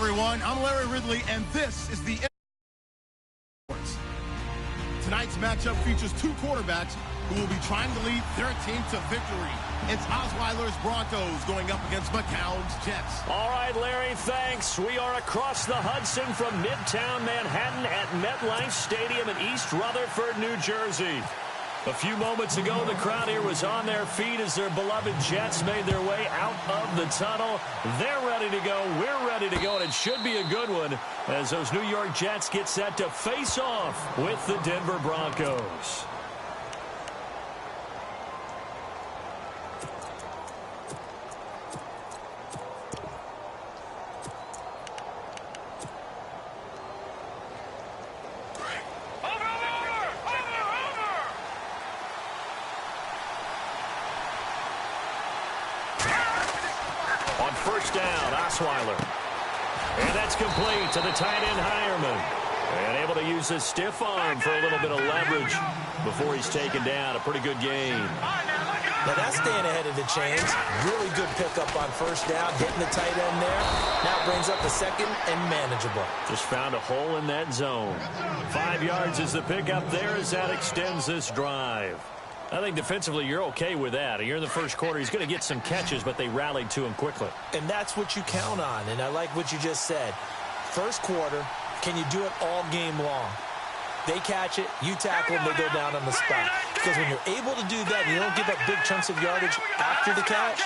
everyone. I'm Larry Ridley, and this is the Sports. Tonight's matchup features two quarterbacks who will be trying to lead their team to victory. It's Osweiler's Broncos going up against McCown's Jets. All right, Larry, thanks. We are across the Hudson from Midtown Manhattan at MetLife Stadium in East Rutherford, New Jersey. A few moments ago, the crowd here was on their feet as their beloved Jets made their way out of the tunnel. They're ready to go. We're ready to go, and it should be a good one as those New York Jets get set to face off with the Denver Broncos. First down, Osweiler. And that's complete to the tight end, Hireman. And able to use his stiff arm for a little bit of leverage before he's taken down. A pretty good game. Now that's staying ahead of the chains. Really good pickup on first down, hitting the tight end there. Now brings up the second and manageable. Just found a hole in that zone. 5 yards is the pickup there as that extends this drive. I think defensively you're okay with that. You're in the first quarter. He's going to get some catches, but they rallied to him quickly. And that's what you count on, and I like what you just said. First quarter, can you do it all game long? They catch it, you tackle them, they go down on the spot. Because when you're able to do that and you don't give up big chunks of yardage after the catch,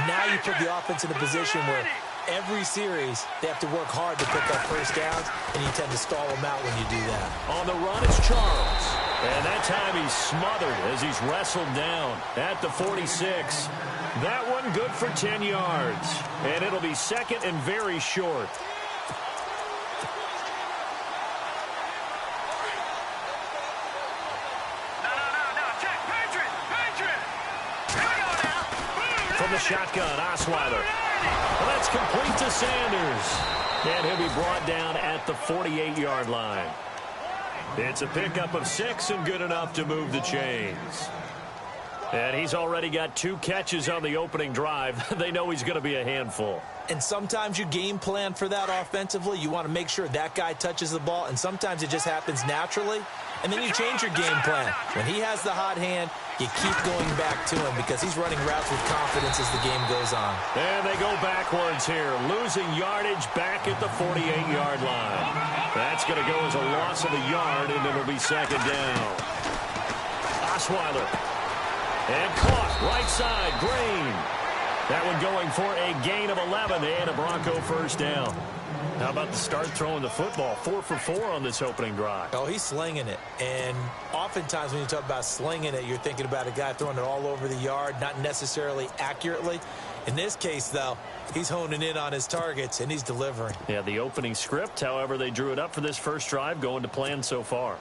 now you put the offense in a position where every series they have to work hard to pick up first downs, and you tend to stall them out when you do that. On the run, it's Charles. And that time he's smothered as he's wrestled down at the 46. That one good for 10 yards. And it'll be second and very short. From the shotgun, Osweiler. Well, that's complete to Sanders. And he'll be brought down at the 48-yard line. It's a pickup of 6 and good enough to move the chains. And he's already got 2 catches on the opening drive. They know he's going to be a handful. And sometimes you game plan for that offensively. You want to make sure that guy touches the ball, and sometimes it just happens naturally. And then you change your game plan. When he has the hot hand, you keep going back to him because he's running routes with confidence as the game goes on. And they go backwards here, losing yardage back at the 48-yard line. That's going to go as a loss of a yard, and it'll be second down. Osweiler. And caught right side, Green. That one going for a gain of 11 and a Bronco first down. How about the start throwing the football? 4 for 4 on this opening drive. Oh, he's slinging it. And oftentimes when you talk about slinging it, you're thinking about a guy throwing it all over the yard, not necessarily accurately. In this case, though, he's honing in on his targets, and he's delivering. Yeah, the opening script, however, they drew it up for this first drive, going to plan so far.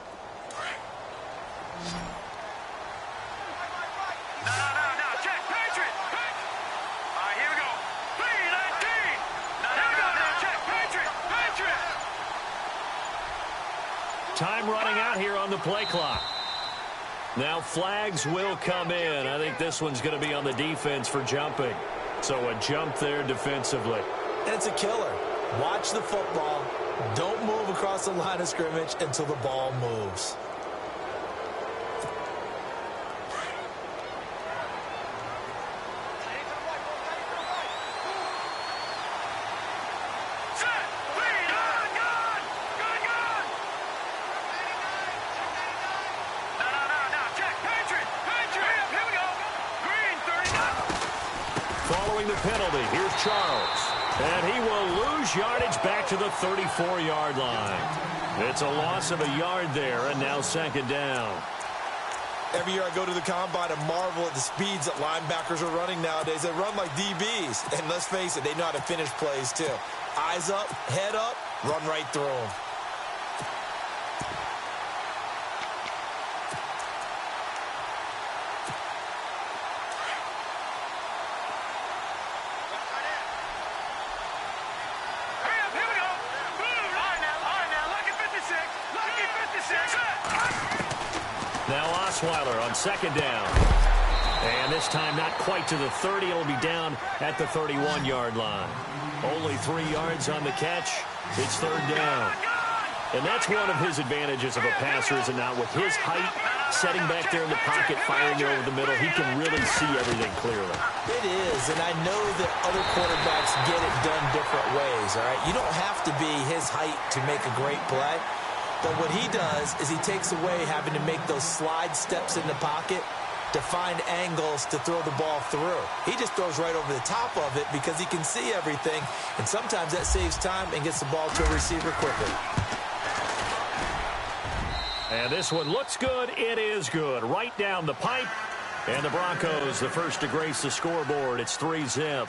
Time running out here on the play clock. Now flags will come in. I think this one's going to be on the defense for jumping. So a jump there defensively. And it's a killer. Watch the football. Don't move across the line of scrimmage until the ball moves. Following the penalty, here's Charles. And he will lose yardage back to the 34-yard line. It's a loss of a yard there, and now second down. Every year I go to the combine and marvel at the speeds that linebackers are running nowadays. They run like DBs. And let's face it, they know how to finish plays too. Eyes up, head up, run right through them. Now Osweiler on second down. And this time not quite to the 30. It'll be down at the 31-yard line. Only 3 yards on the catch. It's third down. And that's one of his advantages of a passer, is it not? With his height, setting back there in the pocket, firing over the middle, he can really see everything clearly. It is, and I know that other quarterbacks get it done different ways, all right? You don't have to be his height to make a great play. But what he does is he takes away having to make those slide steps in the pocket to find angles to throw the ball through. He just throws right over the top of it because he can see everything, and sometimes that saves time and gets the ball to a receiver quickly. And this one looks good. It is good. Right down the pipe. And the Broncos, the first to grace the scoreboard. It's 3-zip.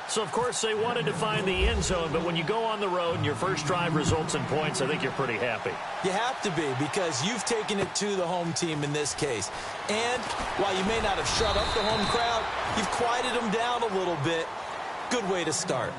So, of course, they wanted to find the end zone, but when you go on the road and your first drive results in points, I think you're pretty happy. You have to be, because you've taken it to the home team in this case. And while you may not have shut up the home crowd, you've quieted them down a little bit. Good way to start.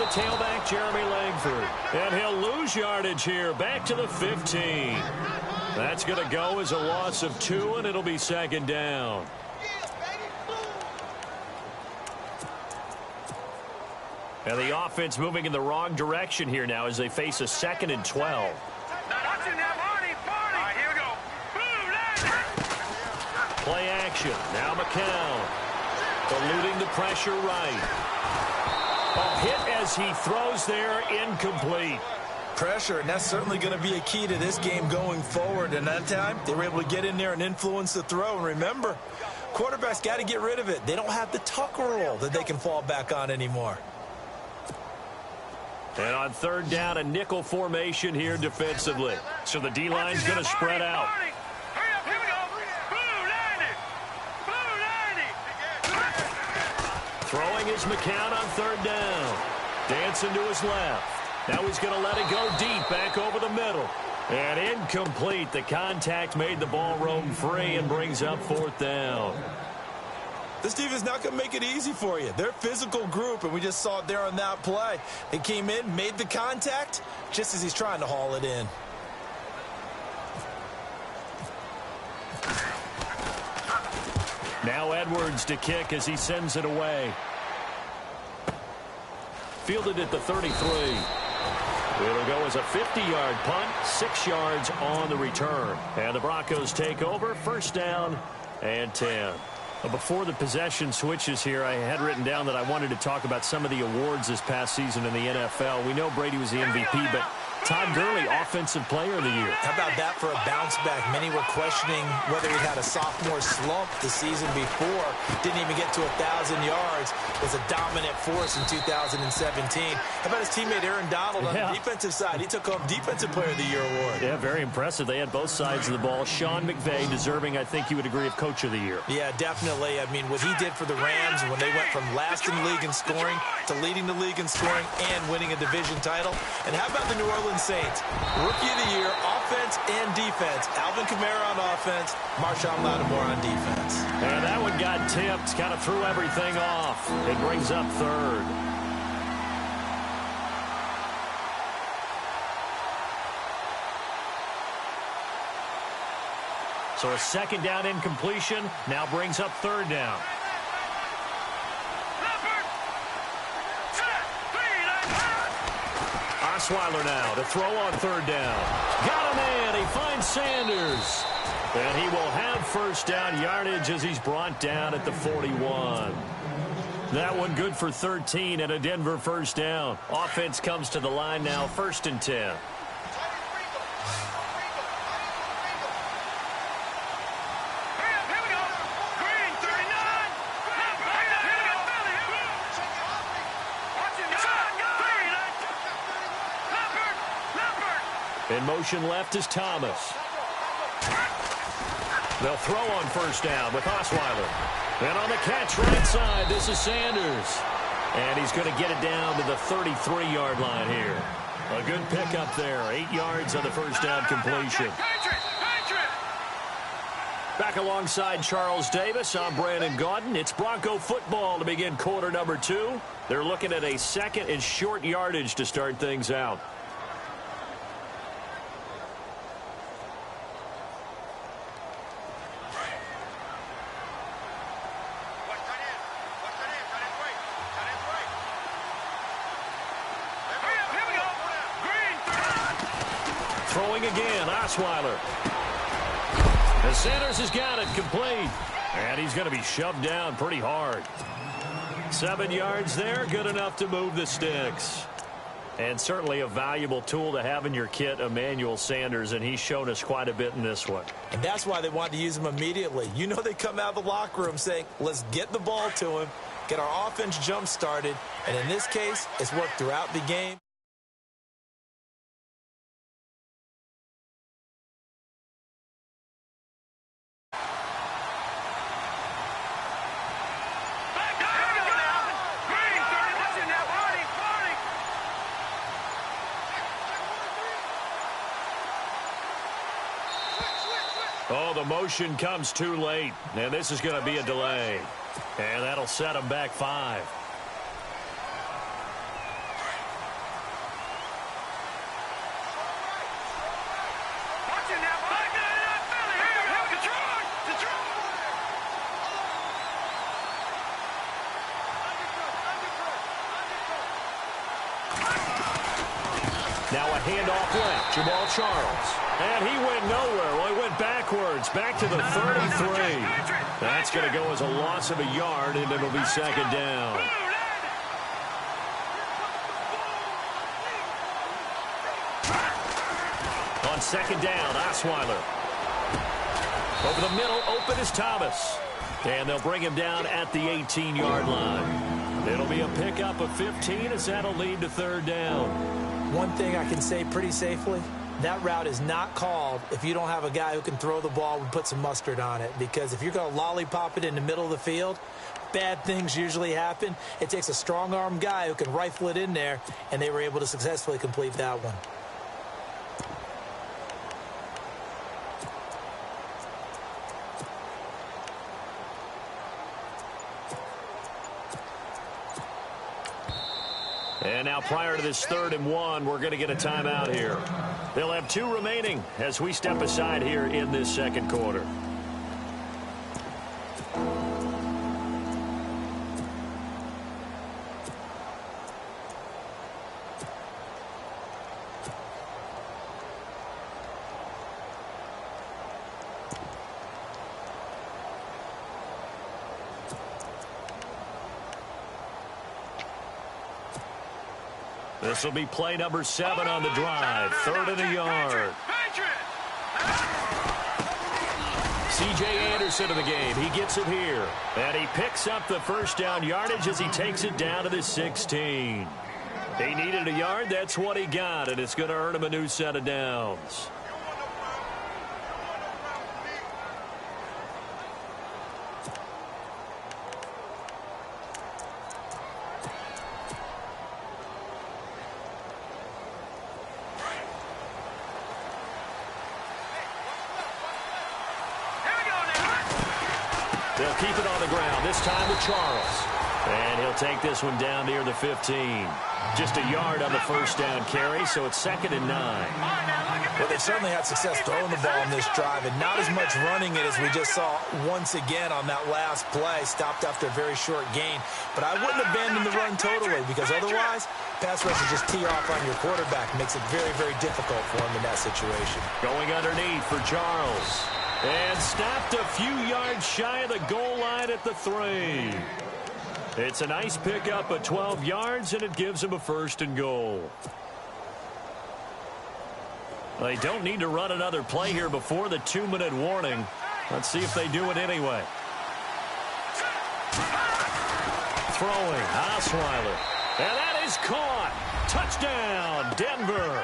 Tailback Jeremy Langford. And he'll lose yardage here. Back to the 15. That's going to go as a loss of 2, and it'll be second down. And the offense moving in the wrong direction here now as they face a 2nd and 12. Play action. Now McCown. Eluding the pressure right. A hit as he throws there, incomplete. Pressure, and that's certainly going to be a key to this game going forward. And that time, they were able to get in there and influence the throw. And remember, quarterbacks got to get rid of it. They don't have the tuck rule that they can fall back on anymore. And on third down, a nickel formation here defensively. So the D-line's going to spread out. Throwing is McCown on third down. Dancing to his left. Now he's going to let it go deep, back over the middle. And incomplete. The contact made the ball roam free and brings up fourth down. This defense is not going to make it easy for you. They're a physical group, and we just saw it there on that play. They came in, made the contact, just as he's trying to haul it in. Now Edwards to kick as he sends it away. Fielded at the 33. It'll go as a 50-yard punt, 6 yards on the return. And the Broncos take over, first down and 10. Before the possession switches here, I had written down that I wanted to talk about some of the awards this past season in the NFL. We know Brady was the MVP, but Todd Gurley, Offensive Player of the Year. How about that for a bounce back? Many were questioning whether he had a sophomore slump the season before. Didn't even get to 1,000 yards. Was a dominant force in 2017. How about his teammate Aaron Donald on the defensive side? He took home Defensive Player of the Year award. Yeah, very impressive. They had both sides of the ball. Sean McVay deserving, I think you would agree, of Coach of the Year. Yeah, definitely. I mean, what he did for the Rams when they went from last in the league in scoring to leading the league in scoring and winning a division title. And how about the New Orleans Saints? Rookie of the Year, offense and defense. Alvin Kamara on offense, Marshawn Lattimore on defense. And that one got tipped, kind of threw everything off. It brings up third. So a second down incompletion now brings up third down. Osweiler now to throw on third down. Got a man. He finds Sanders. And he will have first down yardage as he's brought down at the 41. That one good for 13 and a Denver first down. Offense comes to the line now, 1st and 10. In motion left is Thomas. They'll throw on first down with Osweiler. And on the catch right side, this is Sanders. And he's going to get it down to the 33-yard line here. A good pickup there. 8 yards on the first down completion. Back alongside Charles Davis, I'm Brandon Gaudin. It's Bronco football to begin quarter number 2. They're looking at a second and short yardage to start things out. Throwing again, Osweiler. And Sanders has got it complete. And he's going to be shoved down pretty hard. 7 yards there, good enough to move the sticks. And certainly a valuable tool to have in your kit, Emmanuel Sanders, and he's shown us quite a bit in this one. And that's why they wanted to use him immediately. You know they come out of the locker room saying, let's get the ball to him, get our offense jump-started, and in this case, it's worked throughout the game. Oh, the motion comes too late, and this is going to be a delay. And that'll set them back 5. Now a handoff left, Jamal Charles. And he went nowhere. Well, he went backwards, back to the 33. That's going to go as a loss of a yard, and it'll be second down. On second down, Osweiler. Over the middle, open is Thomas. And they'll bring him down at the 18-yard line. It'll be a pickup of 15 as that'll lead to third down. One thing I can say pretty safely, that route is not called if you don't have a guy who can throw the ball and put some mustard on it. Because if you're going to lollipop it in the middle of the field, bad things usually happen. It takes a strong-arm guy who can rifle it in there, and they were able to successfully complete that one. And now prior to this 3rd and 1, we're going to get a timeout here. They'll have 2 remaining as we step aside here in this second quarter. This will be play number 7 on the drive. 3rd and a yard. C.J. Anderson in the game. He gets it here. And he picks up the first down yardage as he takes it down to the 16. He needed a yard. That's what he got, and it's going to earn him a new set of downs. They'll keep it on the ground, this time with Charles. And he'll take this one down near the 15. Just a yard on the first down carry, so it's 2nd and 9. Well, they've certainly had success throwing the ball in this drive, and not as much running it as we just saw once again on that last play. Stopped after a very short gain. But I wouldn't abandon the run totally, because otherwise, pass rush will just tee off on your quarterback. Makes it very, very difficult for him in that situation. Going underneath for Charles. And stopped a few yards shy of the goal line at the 3. It's a nice pickup of 12 yards, and it gives him a 1st and goal. They don't need to run another play here before the 2-minute warning. Let's see if they do it anyway. Throwing, Osweiler. And that is caught. Touchdown, Denver.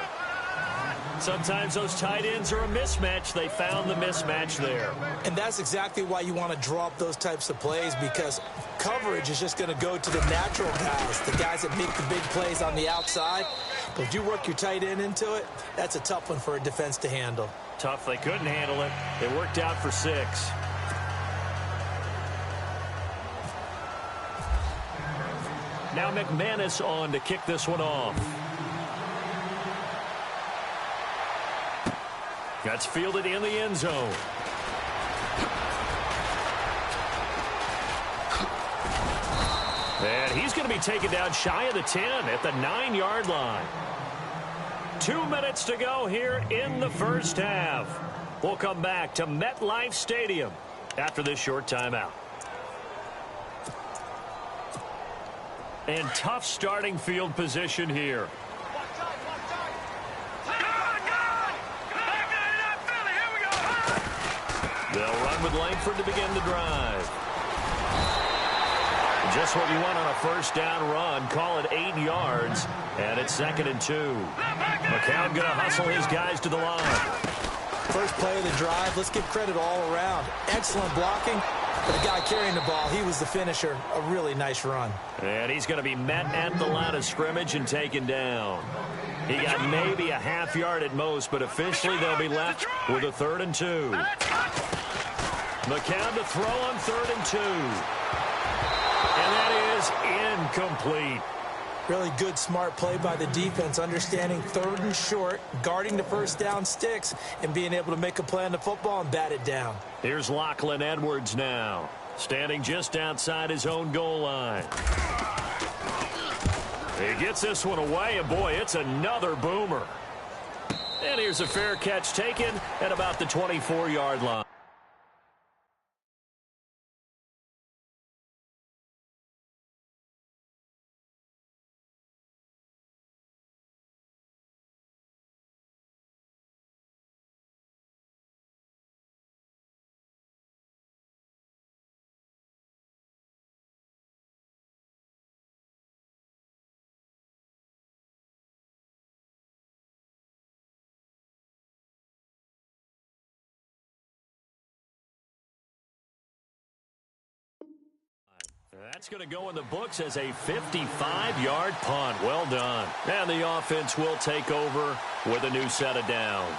Sometimes those tight ends are a mismatch. They found the mismatch there. And that's exactly why you want to draw up those types of plays, because coverage is just going to go to the natural guys, the guys that make the big plays on the outside. But if you work your tight end into it, that's a tough one for a defense to handle. Tough. They couldn't handle it. They worked out for 6. Now McManus on to kick this one off. That's fielded in the end zone. And he's going to be taken down shy of the 10 at the 9-yard line. 2 minutes to go here in the first half. We'll come back to MetLife Stadium after this short timeout. And tough starting field position here. They'll run with Langford to begin the drive. Just what you want on a first down run. Call it 8 yards, and it's 2nd and 2. McCown going to hustle his guys to the line. First play of the drive, let's give credit all around. Excellent blocking, but the guy carrying the ball, he was the finisher. A really nice run. And he's going to be met at the line of scrimmage and taken down. He got maybe a half yard at most, but officially they'll be left with a 3rd and 2. McCown to throw on 3rd and 2. And that is incomplete. Really good, smart play by the defense, understanding 3rd and short, guarding the first down sticks, and being able to make a play on the football and bat it down. Here's Lachlan Edwards now, standing just outside his own goal line. He gets this one away, and boy, it's another boomer. And here's a fair catch taken at about the 24-yard line. That's going to go in the books as a 55-yard punt. Well done. And the offense will take over with a new set of downs.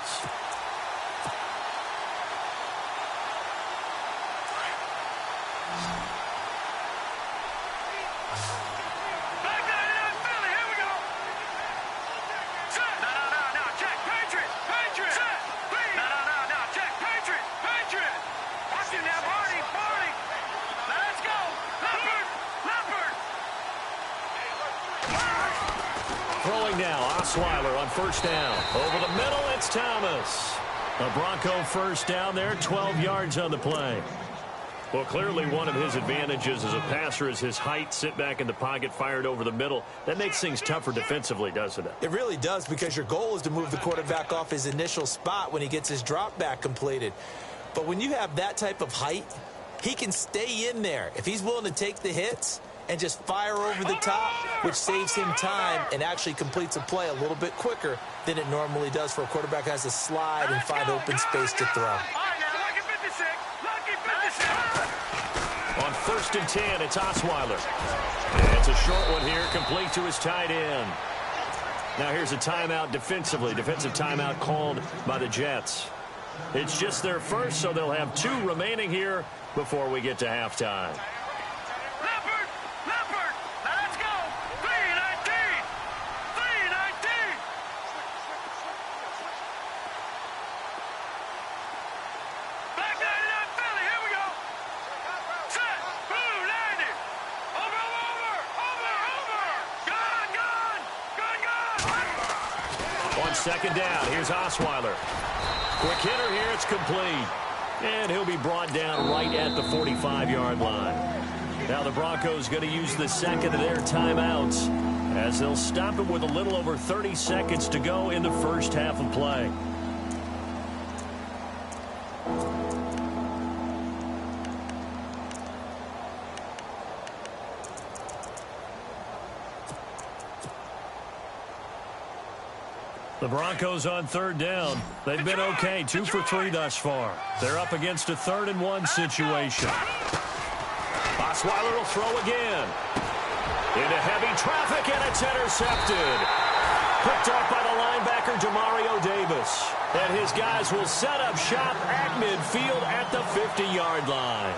Throwing now, Osweiler on first down. Over the middle, it's Thomas. A Bronco first down there, 12 yards on the play. Well, clearly one of his advantages as a passer is his height. Sit back in the pocket, fired over the middle. That makes things tougher defensively, doesn't it? It really does, because your goal is to move the quarterback off his initial spot when he gets his drop back completed. But when you have that type of height, he can stay in there. If he's willing to take the hits and just fire over the top, which saves him time and actually completes a play a little bit quicker than it normally does for a quarterback who has to slide and find open space to throw. On 1st and 10, it's Osweiler. And it's a short one here, complete to his tight end. Now here's a timeout defensively. Defensive timeout called by the Jets. It's just their first, so they'll have 2 remaining here before we get to halftime. Second down. Here's Osweiler. Quick hitter here. It's complete. And he'll be brought down right at the 45-yard line. Now the Broncos going to use the second of their timeouts as they'll stop him with a little over 30 seconds to go in the first half of play. The Broncos on third down. They've been okay, 2 for 3 thus far. They're up against a 3rd and 1 situation. Osweiler will throw again. Into heavy traffic, and it's intercepted. Picked off by the linebacker, Demario Davis. And his guys will set up shop at midfield at the 50-yard line.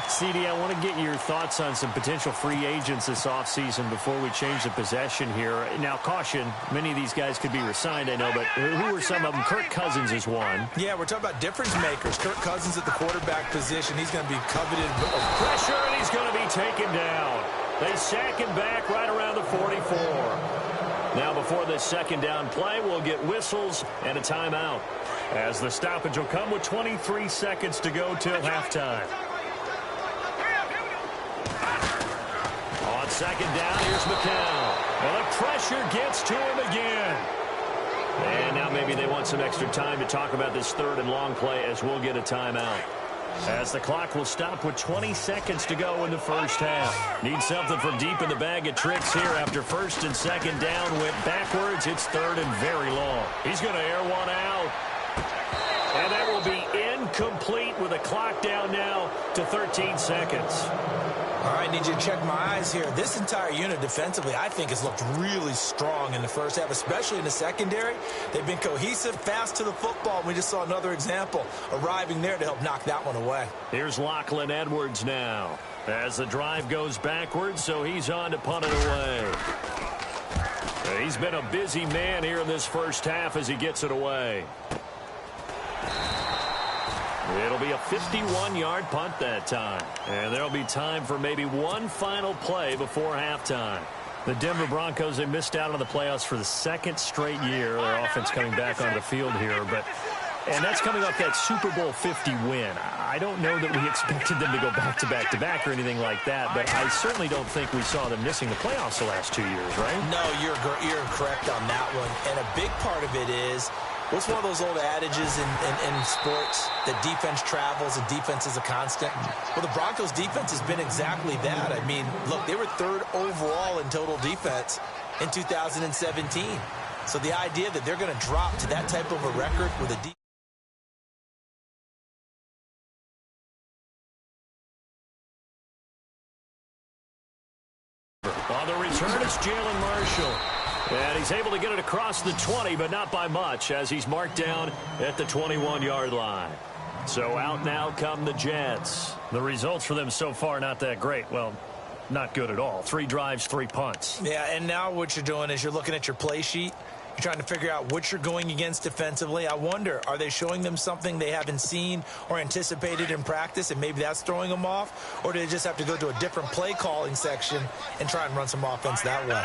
CD, I want to get your thoughts on some potential free agents this offseason before we change the possession here. Now, caution, many of these guys could be resigned, I know, but who are some of them? Kirk Cousins is one. Yeah, we're talking about difference makers. Kirk Cousins at the quarterback position. He's going to be coveted. Pressure, and he's going to be taken down. They sack him back right around the 44. Now, before this second down play, we'll get whistles and a timeout, as the stoppage will come with 23 seconds to go till halftime. On second down, here's McCown. And the pressure gets to him again. And now maybe they want some extra time to talk about this 3rd and long play, as we'll get a timeout, as the clock will stop with 20 seconds to go in the first half. Need something from deep in the bag of tricks here. After 1st and 2nd down went backwards, it's 3rd and very long. He's going to air one out. And that will be incomplete with a clock down now to 13 seconds. All right, need you to check my eyes here. This entire unit defensively, I think, has looked really strong in the first half, especially in the secondary. They've been cohesive, fast to the football. We just saw another example arriving there to help knock that one away. Here's Lachlan Edwards now, as the drive goes backwards, so he's on to punt it away. He's been a busy man here in this first half as he gets it away. It'll be a 51-yard punt that time. And there'll be time for maybe one final play before halftime. The Denver Broncos, they missed out on the playoffs for the 2nd straight year. Their offense coming back onto the field here. And that's coming off that Super Bowl 50 win. I don't know that we expected them to go back-to-back-to-back or anything like that, but I certainly don't think we saw them missing the playoffs the last 2 years, right? No, you're correct on that one. And a big part of it is, what's one of those old adages in sports, that defense travels and defense is a constant? Well, the Broncos defense has been exactly that. I mean, look, they were 3rd overall in total defense in 2017. So the idea that they're going to drop to that type of a record with a defense. On the return, it's Jalen Marshall. And he's able to get it across the 20, but not by much, as he's marked down at the 21-yard line. So out now come the Jets. The results for them so far not that great. Well, not good at all. 3 drives, 3 punts. Yeah, and now what you're doing is you're looking at your play sheet. You're trying to figure out what you're going against defensively. I wonder, are they showing them something they haven't seen or anticipated in practice, and maybe that's throwing them off? Or do they just have to go to a different play calling section and try and run some offense that way?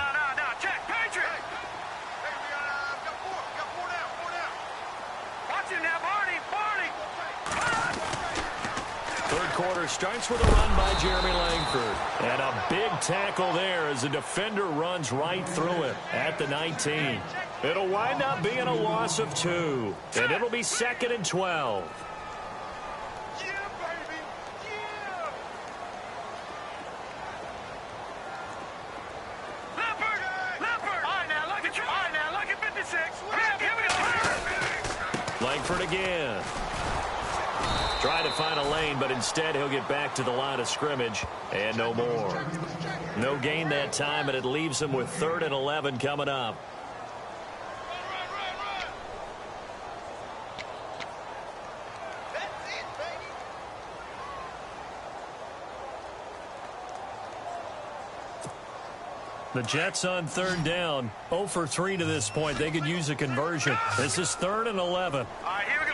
Quarter starts with a run by Jeremy Langford. And a big tackle there as the defender runs right through him at the 19. It'll wind up being a loss of 2. And it'll be 2nd and 12. Yeah, baby. Yeah. Leopard. All right, now, look at 56. Here we go. Langford again. Trying to find a lane, but instead he'll get back to the line of scrimmage, and no more. No gain that time, and it leaves him with 3rd and 11 coming up. The Jets on 3rd down, 0 for 3 to this point. They could use a conversion. This is 3rd and 11. All right, here we go.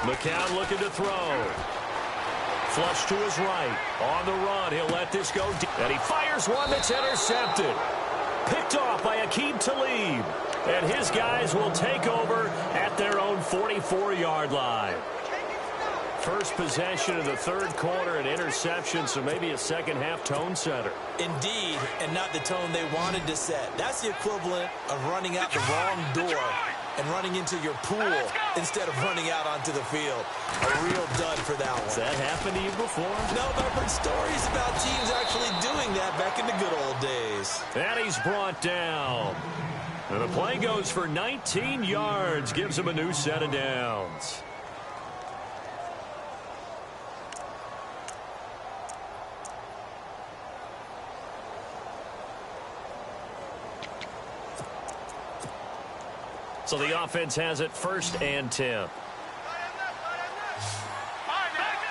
McCown looking to throw. Flush to his right. On the run, he'll let this go deep. And he fires one that's intercepted. Picked off by Aqib Talib. And his guys will take over at their own 44-yard line. First possession of the 3rd quarter, an interception, so maybe a second-half tone setter. Indeed, and not the tone they wanted to set. That's the equivalent of running out the wrong door and running into your pool instead of running out onto the field. A real dud for that one. Has that happened to you before? No, but I've heard stories about teams actually doing that back in the good old days. And he's brought down. And the play goes for 19 yards, gives him a new set of downs. So the offense has it 1st and 10.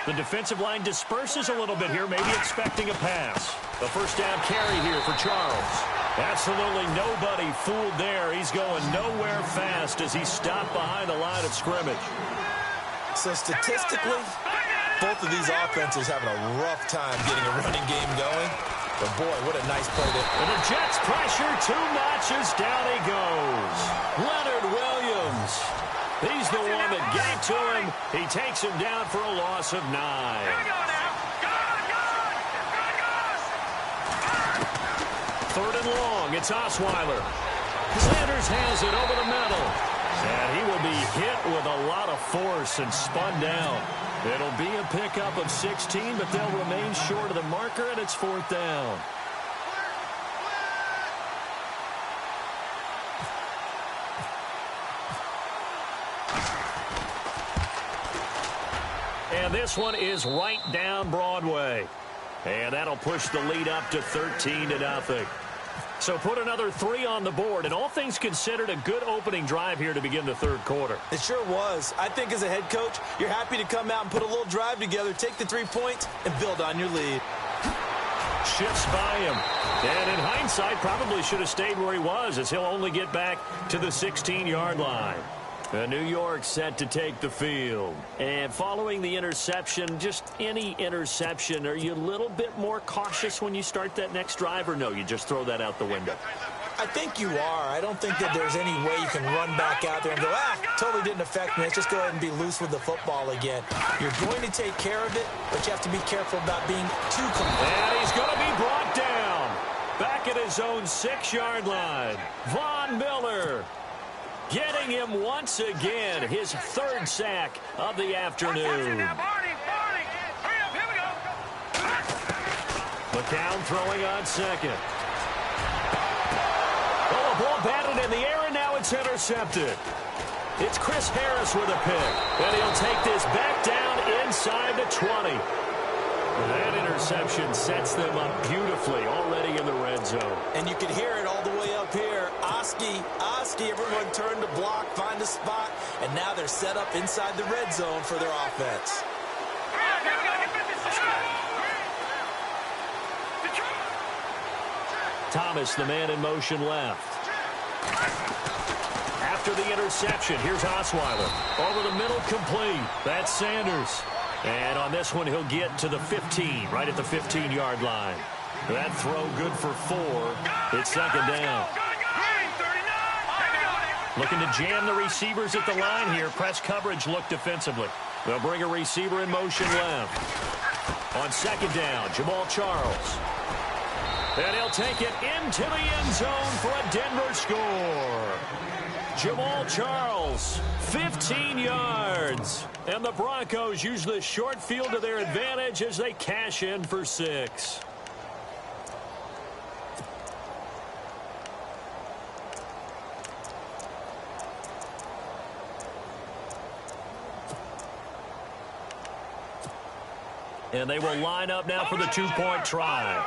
The defensive line disperses a little bit here, maybe expecting a pass. The 1st down carry here for Charles. Absolutely nobody fooled there. He's going nowhere fast as he stopped behind the line of scrimmage. So statistically, both of these offenses having a rough time getting a running game going. But boy, what a nice play there. And the Jets pressure too much as down he goes. Leonard Williams. He's the one that got to him. He takes him down for a loss of 9. Third and long. It's Osweiler. Sanders has it over the middle. And he will be hit with a lot of force and spun down. It'll be a pickup of 16, but they'll remain short of the marker, and it's 4th down. And this one is right down Broadway. And that'll push the lead up to 13-0. So put another 3 on the board, and all things considered, a good opening drive here to begin the 3rd quarter. It sure was. I think as a head coach, you're happy to come out and put a little drive together, take the 3 points, and build on your lead. Shifts by him. And in hindsight, probably should have stayed where he was, as he'll only get back to the 16-yard line. New York set to take the field. And following the interception, just any interception, are you a little bit more cautious when you start that next drive, or no, you just throw that out the window? I think you are. I don't think that there's any way you can run back out there and go, totally didn't affect me. Let's just go ahead and be loose with the football again. You're going to take care of it, but you have to be careful about being too complete. And he's going to be brought down. Back at his own 6-yard line. Von Miller getting him once again, his 3rd sack of the afternoon. McCown throwing on 2nd. Oh, a ball batted in the air, and now it's intercepted. It's Chris Harris with a pick, and he'll take this back down inside the 20. That interception sets them up beautifully already in the red zone. And you can hear it all the way up here. Oski, everyone turned to block, find a spot, and now they're set up inside the red zone for their offense. Thomas, the man in motion left. After the interception, here's Osweiler. Over the middle, complete. That's Sanders. And on this one, he'll get to the 15, right at the 15-yard line. That throw good for 4. It's 2nd down. Looking to jam the receivers at the line here. Press coverage look defensively. They'll bring a receiver in motion left. On 2nd down, Jamal Charles. And he'll take it into the end zone for a Denver score. Jamal Charles, 15 yards. And the Broncos use the short field to their advantage as they cash in for 6. And they will line up now for the 2-point try.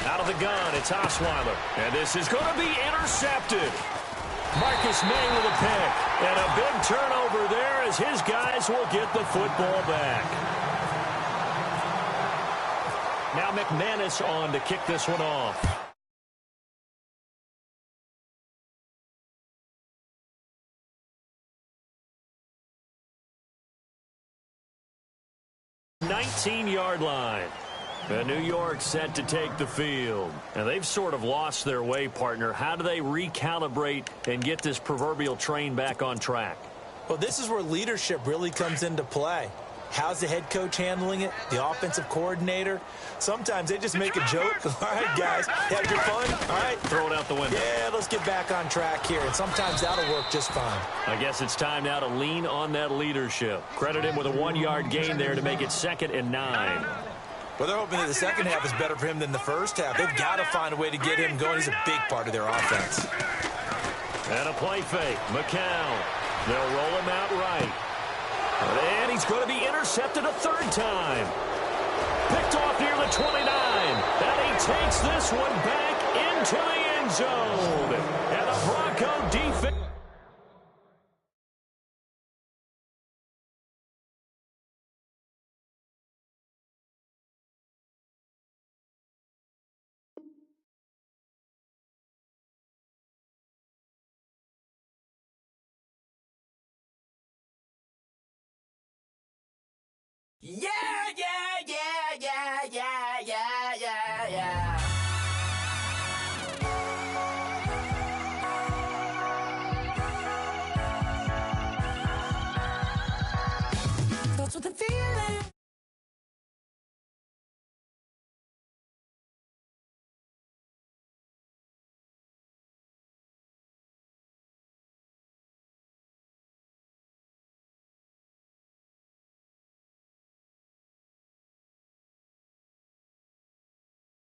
Out of the gun, it's Osweiler. And this is going to be intercepted. Marcus May with a pick. And a big turnover there as his guys will get the football back. Now McManus on to kick this one off. Yard line. And New York set to take the field. And they've sort of lost their way, partner. How do they recalibrate and get this proverbial train back on track? Well, this is where leadership really comes into play. How's the head coach handling it? The offensive coordinator? Sometimes they just make a joke. All right, guys, had your fun? All right. Throw it out the window. Yeah, let's get back on track here, and sometimes that'll work just fine. I guess it's time now to lean on that leadership. Credit him with a 1-yard gain there to make it 2nd and 9. Well, they're hoping that the second half is better for him than the first half. They've got to find a way to get him going. He's a big part of their offense. And a play fake. McCown. They'll roll him out right. And he's going to be intercepted a third time. Picked off near the 29. And he takes this one back into the end zone. And the Bronco defense. Yeah, yeah, yeah, yeah, yeah, yeah, yeah, yeah.